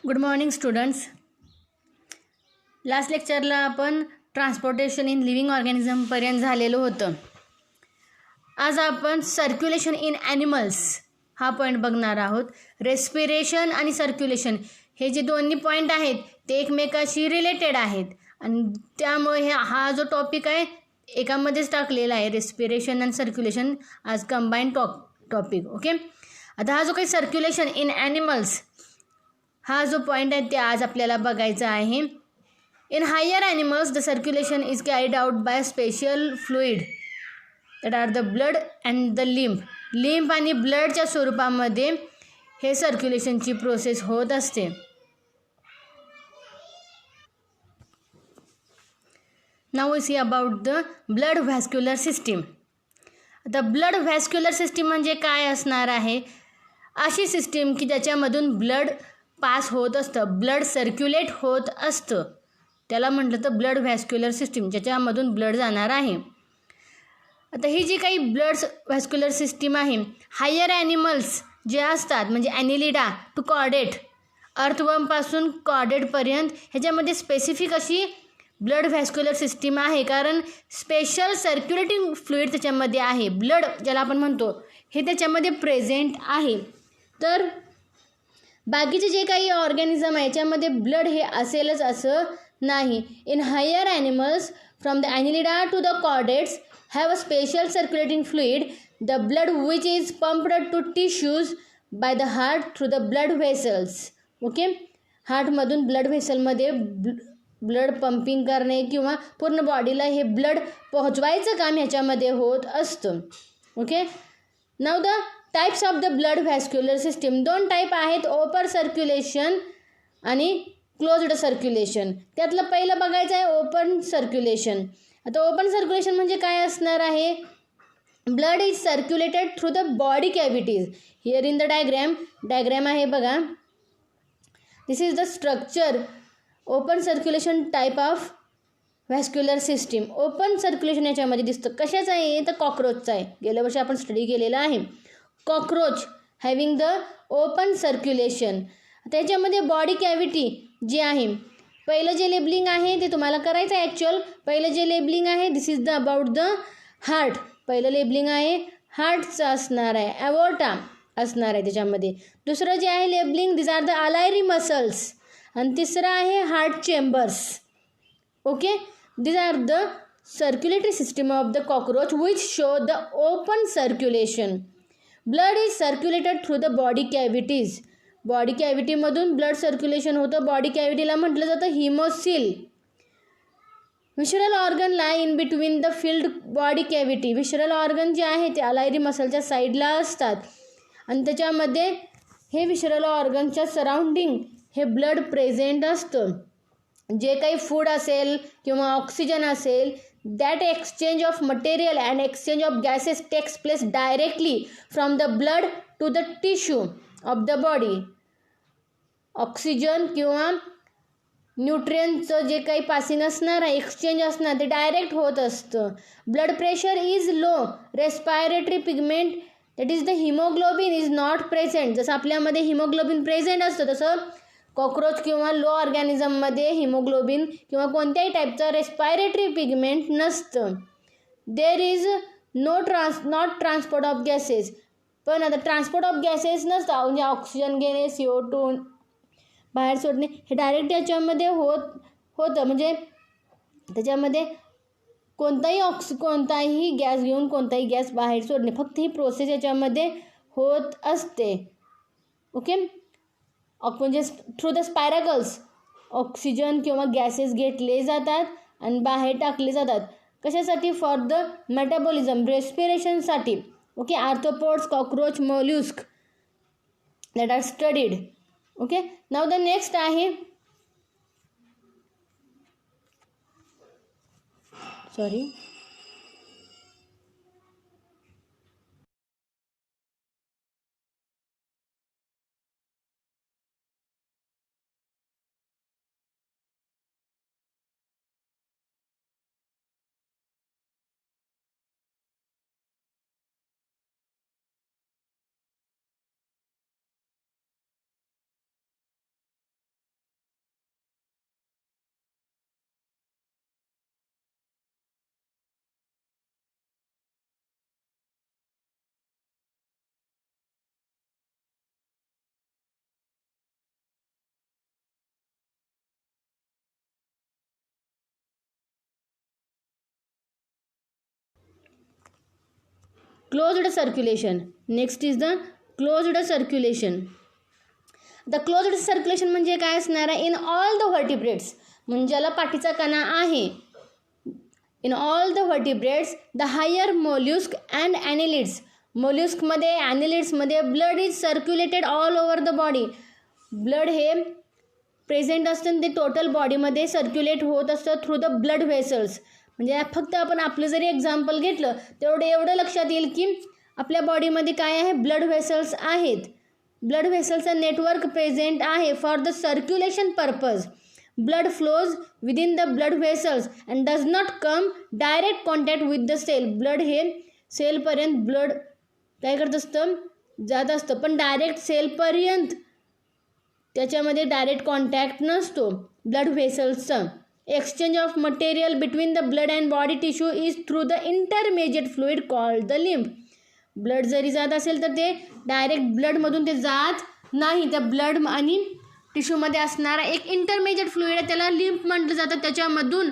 Good morning students. Last लेक्चरला आपण transportation in living ऑर्गॅनिझमपर्यंत झालेलं होतं. आज आपण सर्क्युलेशन इन ॲनिमल्स हा पॉईंट बघणार आहोत. रेस्पिरेशन आणि सर्क्युलेशन हे जे दोन्ही पॉईंट आहेत ते एकमेकाशी रिलेटेड आहेत आणि त्यामुळे हा जो टॉपिक आहे एकामध्येच टाकलेला आहे. रेस्पिरेशन आणि सर्क्युलेशन आज कंबाईंड टॉपिक. ओके, आता हा जो काही सर्क्युलेशन इन ॲनिमल्स हा जो पॉईंट आहे ते आज आपल्याला बघायचा आहे. In higher animals the circulation is carried out by special fluid that are the blood and the lymph आणि ब्लडच्या स्वरूपामध्ये हे सर्क्युलेशनची प्रोसेस होत असते. Now we see about the blood vascular system. आता ब्लड व्हॅस्क्युलर सिस्टीम म्हणजे काय असणार आहे? अशी सिस्टीम की ज्याच्यामधून ब्लड पास होत असतं, ब्लड सर्क्युलेट होत असतं, त्याला म्हटलं तर ब्लड व्हॅस्क्युलर सिस्टीम, ज्याच्यामधून ब्लड जाणार आहे. आता ही जी काही ब्लड व्हॅस्क्युलर सिस्टीम आहे, हायर ॲनिमल्स जे असतात म्हणजे ॲनिलिडा टू कॉर्डेट, अर्थवर्मपासून कॉर्डेटपर्यंत ह्याच्यामध्ये स्पेसिफिक अशी ब्लड व्हॅस्क्युलर सिस्टीम आहे, कारण स्पेशल सर्क्युलेटिंग फ्लुइड त्याच्यामध्ये आहे. ब्लड ज्याला आपण म्हणतो हे त्याच्यामध्ये प्रेझेंट आहे. तर बाकीचे जे काही ऑर्गॅनिझम आहे याच्यामध्ये ब्लड हे असेलच असं नाही. In higher animals from the annelida to the chordates have a special circulating fluid the blood which is pumped to tissues by the heart through the blood vessels. Okay, हार्टमधून blood व्हेसलमध्ये blood pumping करणे किंवा पूर्ण बॉडीला हे blood पोहोचवायचं काम ह्याच्यामध्ये होत असतं. Okay, now the types of the blood vascular system. दोन टाईप आहेत, ओपन सर्क्युलेशन आणि क्लोज्ड सर्क्युलेशन. त्यातलं पहिलं बघायचं आहे ओपन सर्क्युलेशन. आता ओपन सर्क्युलेशन म्हणजे काय असणार आहे? Blood is circulated through the body cavities. Here in the diagram आहे बघा. This is the structure. Open circulation type of vascular system. Open circulation याच्यामध्ये दिसतं. कशाचं आहे? तर कॉक्रोचचं आहे. गेल्या वर्षी आपण स्टडी केलेला आहे. Cockroach having the open circulation. त्याच्यामध्ये बॉडी कॅव्हिटी जी आहे, पहिलं जे लेबलिंग आहे ते तुम्हाला करायचं आहे. ॲक्च्युअल पहिलं जे लेबलिंग आहे this is the about the heart. पहिलं लेबलिंग आहे हार्टचं असणार आहे, ॲवोर्टा असणार आहे त्याच्यामध्ये. दुसरं जे आहे labeling this are the alary muscles आणि तिसरं आहे heart chambers. Okay, these are the circulatory system of the cockroach which show the open circulation. Blood is circulated through the body cavities. Body कॅव्हिटीमधून ब्लड सर्क्युलेशन होतं. Body कॅव्हिटीला म्हटलं जातं haemocoel. Visceral organ lie in between the filled body cavity. Visceral organ जे आहे ते अलायरी मसलच्या साईडला असतात आणि त्याच्यामध्ये हे विशरल ऑर्गनच्या सराउंडिंग हे ब्लड प्रेझेंट असतं. जे काही फूड असेल किंवा ऑक्सिजन असेल, that exchange of material and exchange of gases takes place directly from the blood to the tissue of the body. Oxygen किंवा न्यूट्रियनचं जे काही पासिंग असणार आहे, एक्सचेंज असणार, ते डायरेक्ट होत असतं. Blood pressure is low. Respiratory pigment that is the haemoglobin is not present. जसं आपल्यामध्ये हिमोग्लोबिन प्रेझेंट असतं तसं कॉक्रोच किंवा लो ऑर्गॅनिझममध्ये हिमोग्लोबिन किंवा कोणत्याही टाईपचं रेस्पायरेटरी पिगमेंट नसतं. There is not transport of gases. पण आता ट्रान्सपोर्ट ऑफ गॅसेस नसतं, म्हणजे ऑक्सिजन घेणे, CO2 बाहेर सोडणे हे डायरेक्ट याच्यामध्ये होतं. म्हणजे त्याच्यामध्ये कोणताही गॅस घेऊन कोणताही गॅस बाहेर सोडणे, फक्त ही प्रोसेस याच्यामध्ये होत असते. ओके, म्हणजे थ्रू द स्पायरकल्स ऑक्सिजन किंवा गॅसेस घेतले जातात आणि बाहेर टाकले जातात. कशासाठी? फॉर द मेटाबॉलिझम, रेस्पिरेशनसाठी. Okay, arthropods, cockroach, mollusc that are studied. Okay, now the next आहे closed circulation. Next is the closed circulation. The closed circulation म्हणजे काय असणार आहे? इन ऑल द व्हर्टिब्रेट्स, म्हणजे ज्याला पाठीचा कणा आहे, in all the vertebrates the higher mollusc and annelids. मोल्युस्कमध्ये ॲनिलिड्समध्ये blood is circulated all over the body. Blood हे प्रेझेंट असतं ते टोटल बॉडीमध्ये सर्क्युलेट होत असतं थ्रू द ब्लड व्हेसल्स. म्हणजे फक्त आपण आपलं जरी एक्झाम्पल घेतलं एवढं लक्षात येईल की आपल्या बॉडीमध्ये काय आहे? ब्लड व्हेसल्स आहेत. ब्लड व्हेसल्सचं नेटवर्क प्रेझेंट आहे for the circulation purpose. Blood flows within the blood vessels and does not come direct contact with the cell. Blood हे सेलपर्यंत ब्लड काय करत असतं? जात असतं, पण डायरेक्ट सेलपर्यंत त्याच्यामध्ये डायरेक्ट कॉन्टॅक्ट नसतो ब्लड व्हेसल्सचा. Exchange of material between the blood and body tissue is through the intermediate fluid called the lymph. Blood जरी जात असेल तर ते डायरेक्ट ब्लडमधून ते जात नाही. त्या ब्लड आणि टिश्यूमध्ये असणारा एक इंटरमिजिएट फ्लुइड आहे, त्याला लिम्फ म्हटलं जातं. त्याच्यामधून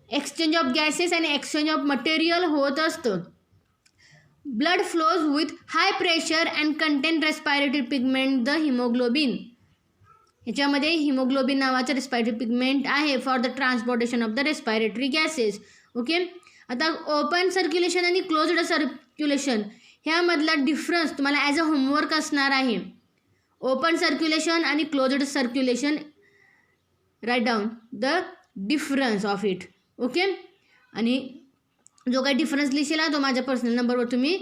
एक्सचेंज ऑफ गॅसेस आणि एक्सचेंज ऑफ मटेरियल होत असतं. Blood flows with high pressure and contain respiratory pigment the haemoglobin. ह्याच्यामध्ये हिमोग्लोबिन नावाचं रेस्पायरेटरी पिगमेंट आहे for the transportation of the respiratory gases. Okay, आता ओपन सर्क्युलेशन आणि क्लोज्ड सर्क्युलेशन ह्यामधला difference तुम्हाला ॲज अ होमवर्क असणार आहे. ओपन सर्क्युलेशन आणि closed circulation, right down the difference of it. Okay, आणि जो काही डिफरन्स लिहिला तो माझ्या पर्सनल नंबरवर तुम्ही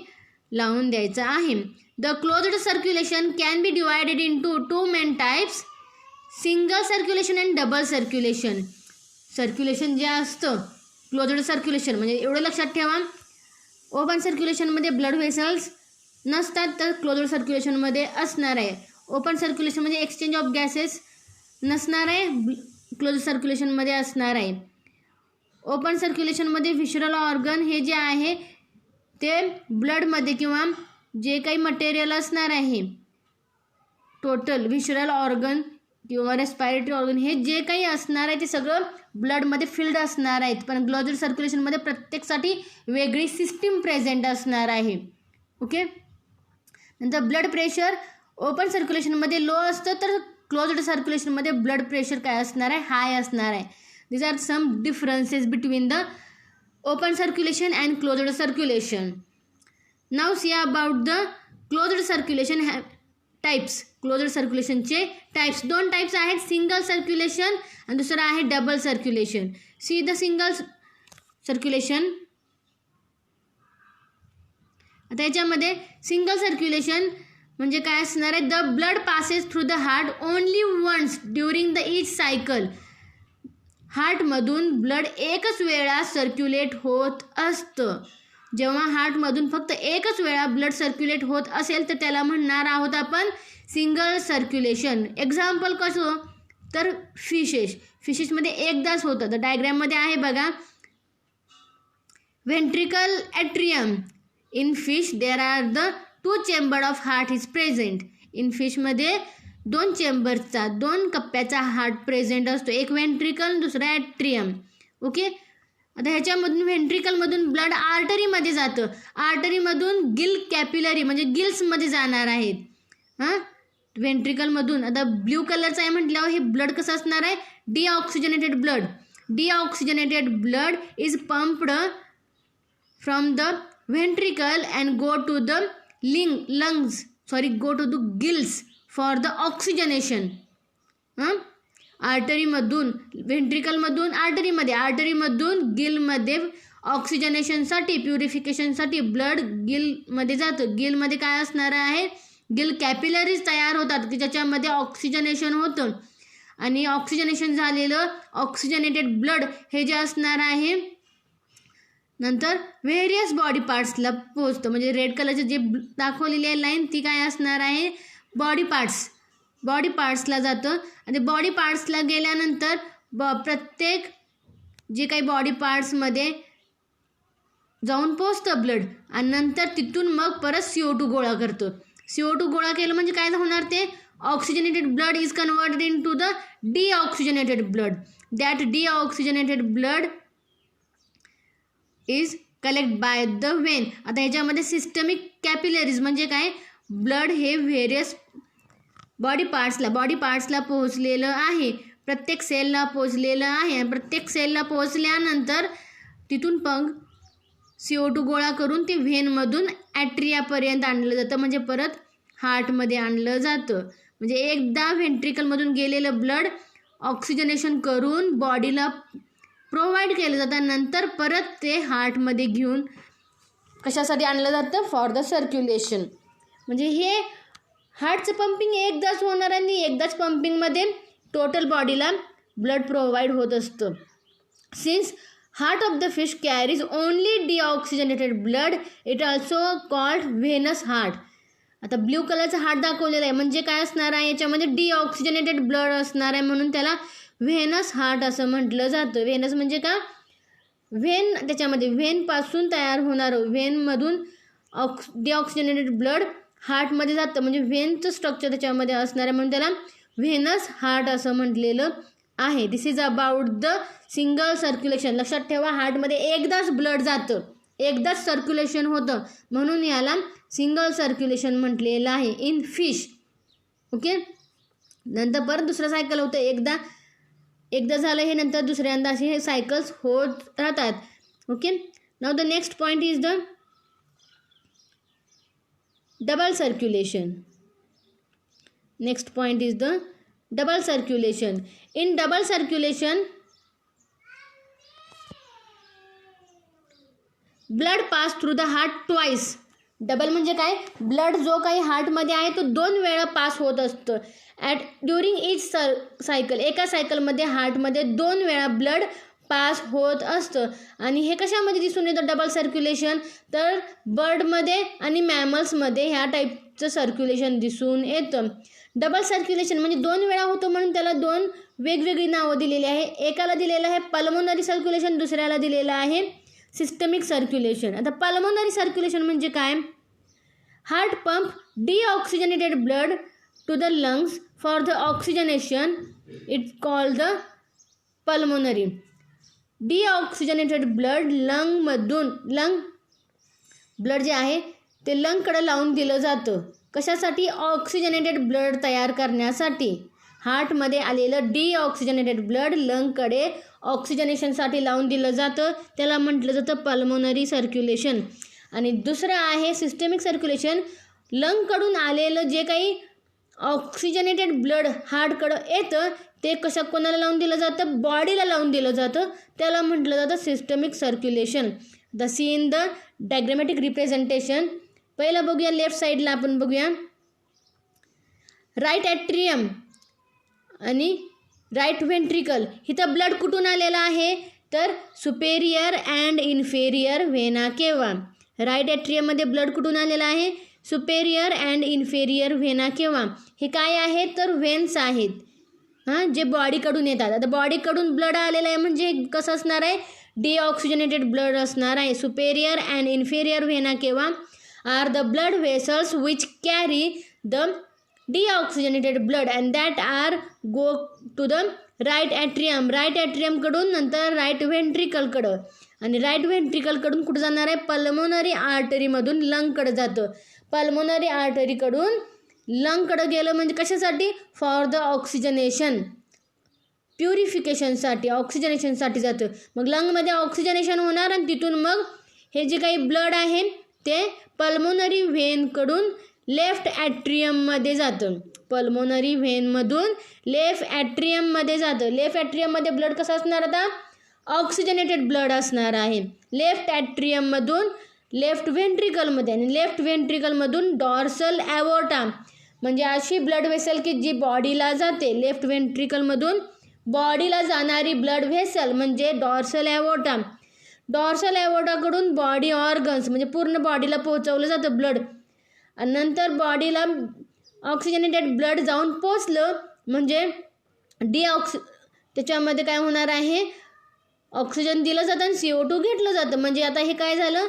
लावून द्यायचा आहे. The closed circulation can be divided into two main types, single circulation and double circulation. Circulation जे असतं क्लोज्ड सर्क्युलेशन म्हणजे एवढं लक्षात ठेवा, ओपन सर्क्युलेशनमध्ये ब्लड व्हेसल्स नसतात तर क्लोज्ड सर्क्युलेशनमध्ये असणार आहे. ओपन सर्क्युलेशन म्हणजे एक्सचेंज ऑफ गॅसेस नसणार आहे, क्लोज्ड सर्क्युलेशनमध्ये असणार आहे. ओपन सर्क्युलेशनमध्ये व्हिशरल ऑर्गन हे जे आहे ते ब्लडमध्ये किंवा जे काही मटेरियल असणार आहे टोटल व्हिशरल ऑर्गन किंवा रेस्पायरेटरी ऑर्गन हे जे काही असणार आहे ते सगळं ब्लडमध्ये फिल्ड असणार आहेत. पण क्लोज्ड सर्क्युलेशनमध्ये प्रत्येकसाठी वेगळी सिस्टीम प्रेझेंट असणार आहे. ओके, नंतर ब्लड प्रेशर ओपन सर्क्युलेशनमध्ये लो असतं तर क्लोज्ड सर्क्युलेशनमध्ये ब्लड प्रेशर काय असणार आहे? हाय असणार आहे. These are some differences between the open circulation and closed circulation. Now see about the closed circulation types. Closed circulation चे types, दोन types आहेत, single circulation आणि दुसरा आहे double circulation. See the single circulation. आता याच्यामध्ये सिंगल सर्क्युलेशन म्हणजे काय असणार आहे? The blood passes through the heart only once during the each cycle. हार्टमधून ब्लड एकच वेळा सर्क्युलेट होत असतं. जेव्हा हार्टमधून फक्त एकच वेळा ब्लड सर्क्युलेट होत असेल तर त्याला म्हणणार आहोत आपण सिंगल सर्क्युलेशन. एक्झाम्पल कसं? तर फिशेसमध्ये एकदाच होतं. तर डायग्रॅममध्ये आहे बघा, ventricle atrium. In fish there are the two chamber of heart is present. In फिशमध्ये दोन चेंबरचा, दोन कप्प्याचा हार्ट प्रेझेंट असतो, एक व्हेंट्रिकल दुसरा ॲट्रियम. ओके, आता ह्याच्यामधून व्हेंट्रिकलमधून ब्लड आर्टरीमध्ये जातं, आर्टरीमधून गिल कॅपिलरी म्हणजे गिल्समध्ये जाणार आहेत. व्हेंट्रिकलमधून आता ब्ल्यू कलरचं आहे म्हटल्यावर हे ब्लड कसं असणार आहे? Deoxygenated blood. Deoxygenated blood is pumped from the ventricle and go to the go to the gills for the oxygenation. आर्टरीमधून व्हेंट्रिकलमधून आर्टरीमधून गिलमध्ये ऑक्सिजनेशनसाठी प्युरिफिकेशनसाठी ब्लड गिलमध्ये जातं. गिलमध्ये काय असणार आहे? गिल कॅपिलरीज तयार होतात की ज्याच्यामध्ये ऑक्सिजनेशन होतं आणि ऑक्सिजनेशन झालेलं ऑक्सिजनेटेड ब्लड हे जे असणार आहे नंतर व्हेरियस बॉडी पार्ट्सला पोहोचतं. म्हणजे रेड कलरचे जे दाखवलेली आहे लाईन ती काय असणार आहे? बॉडी पार्ट्सला जातं आणि बॉडी पार्ट्सला गेल्यानंतर प्रत्येक जे काही बॉडी पार्ट्समध्ये जाऊन पोचतं ब्लड आणि नंतर तिथून मग परत CO2 गोळा करतो. CO2 गोळा केलं म्हणजे काय होणार? ते oxygenated blood is converted into the deoxygenated blood. That deoxygenated blood is collect by the vein. आता ह्याच्यामध्ये सिस्टमिक कॅपिलरीज म्हणजे काय, ब्लड हे व्हेरियस बॉडी पार्ट्सला पोहोचलेलं आहे, प्रत्येक सेलला पोहोचलेलं आहे. प्रत्येक सेलला पोहोचल्यानंतर तिथून मग CO2 गोळा करून ते व्हेनमधून ॲट्रियापर्यंत आणलं जातं, म्हणजे परत हार्टमध्ये आणलं जातं. म्हणजे एकदा व्हेंट्रिकलमधून गेलेलं ब्लड ऑक्सिजनेशन करून बॉडीला प्रोव्हाइड केलं जातं, नंतर परत ते हार्टमध्ये घेऊन कशासाठी आणलं जातं, फॉर द सर्क्युलेशन. म्हणजे हे हार्टचं पंपिंग एकदाच होणार आणि एकदाच पंपिंगमध्ये टोटल बॉडीला ब्लड प्रोव्हाइड होत असतं. Since heart of the fish carries only deoxygenated blood, it also called Venus heart. आता ब्ल्यू कलरचा हार्ट दाखवलेला आहे, म्हणजे काय असणार आहे, याच्यामध्ये डिऑक्सिजनेटेड ब्लड असणार आहे, म्हणून त्याला व्हेनस हार्ट असं म्हटलं जातं. व्हेनस म्हणजे का, व्हेन, त्याच्यामध्ये व्हेनपासून तयार होणारं, व्हेनमधून डिऑक्सिजनेटेड ब्लड हार्टमध्ये जातं, म्हणजे व्हेनचं स्ट्रक्चर त्याच्यामध्ये असणार आहे, म्हणून त्याला व्हेनस हार्ट असं म्हटलेलं आहे. This is about the single circulation. लक्षात ठेवा, हार्टमध्ये एकदाच ब्लड जातं, एकदाच सर्क्युलेशन होतं, म्हणून याला सिंगल सर्क्युलेशन म्हटलेलं आहे इन फिश. ओके, नंतर परत दुसरं सायकल होतं, एकदा झालं हे, नंतर दुसऱ्यांदा असे हे सायकल्स होत राहतात. Okay, now the next point is the double circulation. Next point is the double circulation. In double circulation, blood pass through the heart twice. Double म्हणजे काय, ब्लड जो काही हार्टमध्ये आहे तो 2 वेळा पास होत असतो. ड्युरिंग इच सायकल, एका सायकलमध्ये हार्टमध्ये 2 वेळा ब्लड पास होत असतं. आणि हे कशामध्ये दिसून येतं डबल सर्क्युलेशन, तर बर्डमध्ये आणि मॅमल्समध्ये ह्या टाईपचं सर्क्युलेशन दिसून येतं. डबल सर्क्युलेशन म्हणजे 2 वेळा होतं, म्हणून त्याला 2 वेगवेगळी नावं दिलेली आहे. एकाला दिलेलं आहे पल्मोनरी सर्क्युलेशन, दुसऱ्याला दिलेलं आहे सिस्टमिक सर्क्युलेशन. आता पल्मोनरी सर्क्युलेशन म्हणजे काय, heart pump deoxygenated blood to the lungs for the oxygenation, it called the pulmonary. Deoxygenated blood lung blood जे आहे ते लंगकडे लावून दिलं जातं. कशासाठी, ऑक्सिजनेटेड ब्लड तयार करण्यासाठी. हार्टमध्ये आलेलं डिऑक्सिजनेटेड ब्लड लंगकडे ऑक्सिजनेशनसाठी लावून दिलं जातं, त्याला म्हटलं जातं पल्मोनरी सर्क्युलेशन. आणि दुसरं आहे सिस्टमिक सर्क्युलेशन, लंगकडून आलेलं जे काही ऑक्सिजनेटेड ब्लड हार्टकडं येतं ते कोणाला लावून दिलं जातं, बॉडीला लावून दिलं जातं, त्याला म्हटलं जातं systemic circulation. The see in the diagrammatic representation. पहिलं बघूया, लेफ्ट साईडला आपण बघूया राईट ॲट्रियम आणि राईट व्हेंट्रिकल. इथं ब्लड कुठून आलेलं आहे, तर सुपेरियर अँड इन्फेरियर व्हेना केवा. राईट ॲट्रियममध्ये ब्लड कुठून आलेलं आहे, सुपेरियर अँड इन्फेरियर व्हेना केवा. हे काय आहे, तर व्हेन्स आहेत, जे बॉडीकडून येतात. आता बॉडीकडून ब्लड आलेलं आहे म्हणजे कसं असणार आहे, डिऑक्सिजनेटेड ब्लड असणार आहे. Superior and inferior vena cava are the blood vessels which carry the deoxygenated blood and that are go to the right atrium. Right ॲट्रियमकडून नंतर राईट व्हेंट्रिकलकडं, आणि राईट व्हेंट्रिकलकडून कुठं जाणार आहे, पल्मोनरी आर्टरीमधून लंगकडं जातं. पल्मोनरी आर्टरीकडून लंगकडं गेलं म्हणजे कशासाठी, फॉर द ऑक्सिजनेशन, प्युरिफिकेशनसाठी, ऑक्सिजनेशनसाठी जातं. मग लंगमध्ये ऑक्सिजनेशन होणार आणि तिथून मग हे जे काही ब्लड आहे ते पल्मोनरी व्हेनकडून लेफ्ट ॲट्रियममध्ये जातं. पल्मोनरी व्हेनमधून लेफ्ट ॲट्रियममध्ये जातं. लेफ्ट ॲट्रियममध्ये ब्लड कसं असणार, आता ऑक्सिजनेटेड ब्लड असणार आहे. लेफ्ट ॲट्रियममधून लेफ्ट व्हेंट्रिकलमध्ये, आणि लेफ्ट व्हेंट्रिकलमधून डॉर्सल ॲवोर्टा, म्हणजे अशी ब्लड व्हेसल की जी बॉडीला जाते. लेफ्ट व्हेंट्रिकलमधून बॉडीला जाणारी ब्लड व्हेसल म्हणजे डॉर्सल ॲवोर्टा. डॉर्सल ॲवोर्टाकडून बॉडी ऑर्गन्स म्हणजे पूर्ण बॉडीला पोहोचवलं जातं ब्लड, आणि नंतर बॉडीला ऑक्सिजनेटेड ब्लड जाऊन पोचलं म्हणजे त्याच्यामध्ये काय होणार आहे, ऑक्सिजन दिलं जातं आणि CO2 घेतलं जातं. म्हणजे आता हे काय झालं,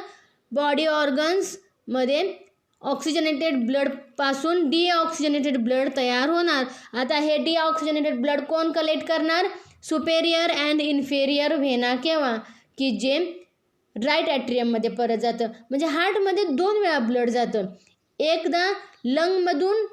बॉडी ऑर्गन्समध्ये ऑक्सिजनेटेड ब्लडपासून डिऑक्सिजनेटेड ब्लड तयार होणार. आता हे डिऑक्सिजनेटेड ब्लड कोण कलेक्ट करणार, सुपेरियर अँड इन्फेरियर व्हेना केवा, की जे राईट ॲट्रियममध्ये परत जातं. म्हणजे हार्टमध्ये 2 वेळा ब्लड जातं. एकदा लंगमधून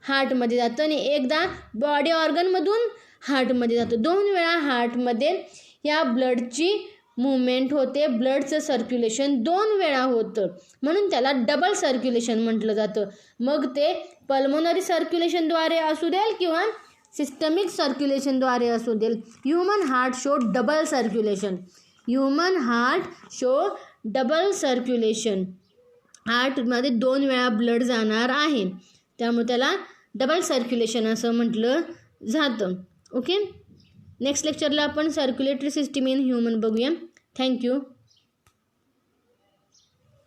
हार्टमध्ये जातं आणि एकदा बॉडी ऑर्गनमधून हार्टमध्ये जातं. 2 वेळा हार्टमध्ये या ब्लडची मूवमेंट होते. ब्लडचं सर्क्युलेशन 2 वेळा होतं, म्हणून त्याला डबल सर्क्युलेशन म्हटलं जातं. मग ते पल्मोनरी सर्क्युलेशनद्वारे असू देल किंवा सिस्टमिक सर्क्युलेशनद्वारे असू देल. Human heart show double circulation. Human heart show double circulation. हार्टमध्ये 2 वेळा ब्लड जाणार आहे, त्यामुळे त्याला डबल सर्क्युलेशन असं म्हटलं जातं. ओके, नेक्स्ट लेक्चरला आपण सर्क्युलेटरी सिस्टीम इन ह्युमन बघूया. थँक्यू.